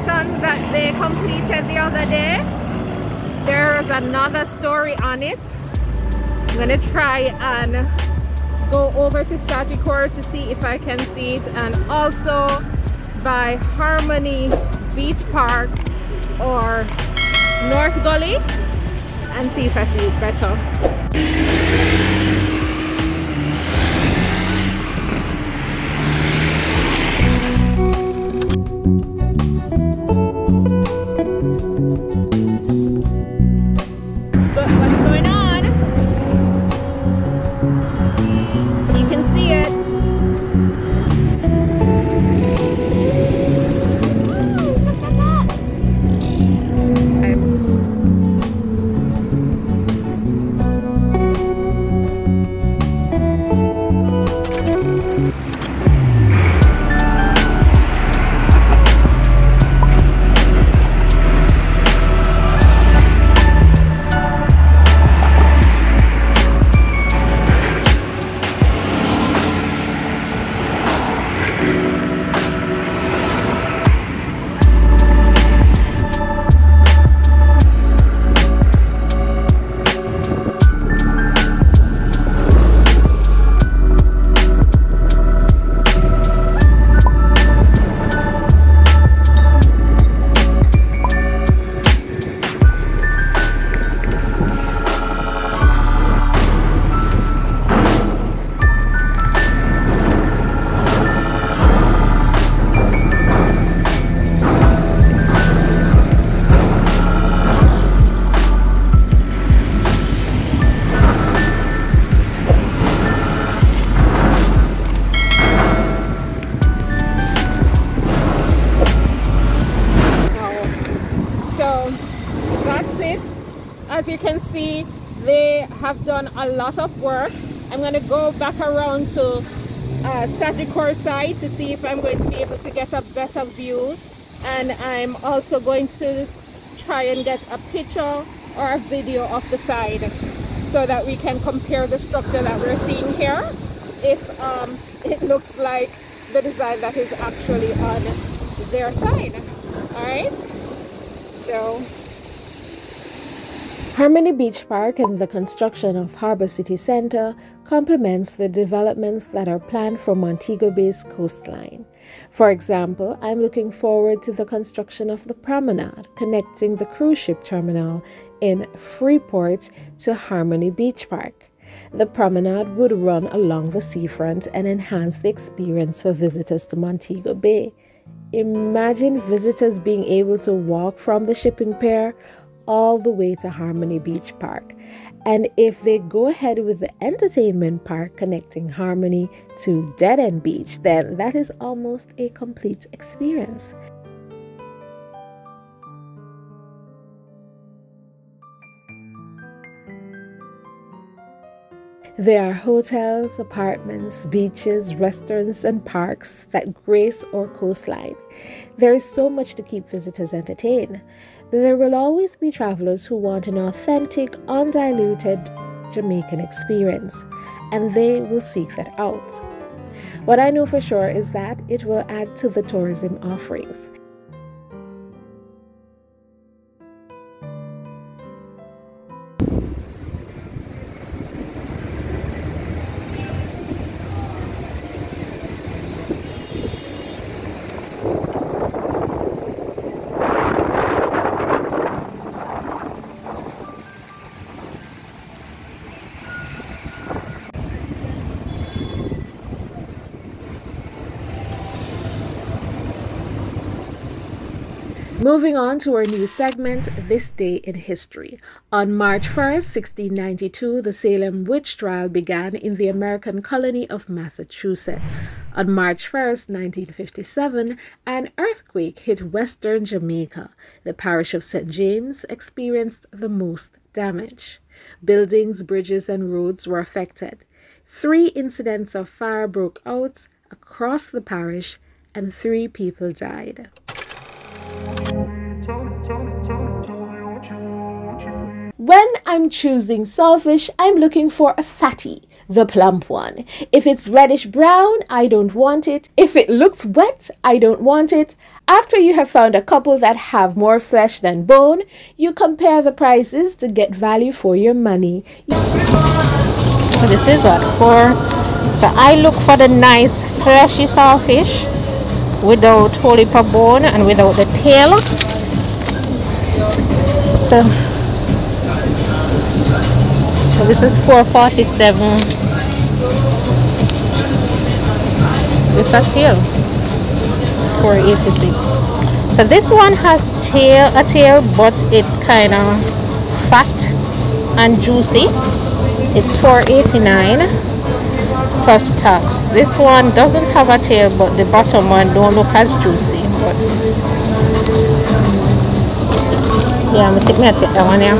construction that they completed the other day. There's another story on it. I'm gonna try and go over to Sagicor to see if I can see it, and also by Harmony Beach Park or North Gully and see if I see it better. What's going on? You can see it. As you can see, they have done a lot of work. I'm going to go back around to Sagicor side to see if I'm going to be able to get a better view, and I'm also going to try and get a picture or a video of the side so that we can compare the structure that we're seeing here, if it looks like the design that is actually on their side. All right, so Harmony Beach Park and the construction of Harbour City Centre complements the developments that are planned for Montego Bay's coastline. For example, I'm looking forward to the construction of the promenade connecting the cruise ship terminal in Freeport to Harmony Beach Park. The promenade would run along the seafront and enhance the experience for visitors to Montego Bay. Imagine visitors being able to walk from the shipping pier all the way to Harmony Beach Park. And if they go ahead with the entertainment park connecting Harmony to Dead End Beach, then that is almost a complete experience. There are hotels, apartments, beaches, restaurants, and parks that grace our coastline. There is so much to keep visitors entertained, but there will always be travelers who want an authentic, undiluted Jamaican experience, and they will seek that out. What I know for sure is that it will add to the tourism offerings. Moving on to our new segment, This Day in History. On March 1st, 1692, the Salem witch trial began in the American colony of Massachusetts. On March 1st, 1957, an earthquake hit western Jamaica. The parish of St. James experienced the most damage. Buildings, bridges, and roads were affected. 3 incidents of fire broke out across the parish, and 3 people died. When I'm choosing saltfish, I'm looking for a fatty. the plump one. If it's reddish brown, I don't want it. If it looks wet, I don't want it. After you have found a couple that have more flesh than bone, you compare the prices to get value for your money. So this is what for. So I look for the nice fleshy saltfish without wholly per bone and without the tail. So this is $4.47. It's a tail. It's $4.86. So this one has a tail, but it kind of fat and juicy. It's $4.89 plus tax. This one doesn't have a tail, but the bottom one don't look as juicy. But yeah, I'm gonna take that one here.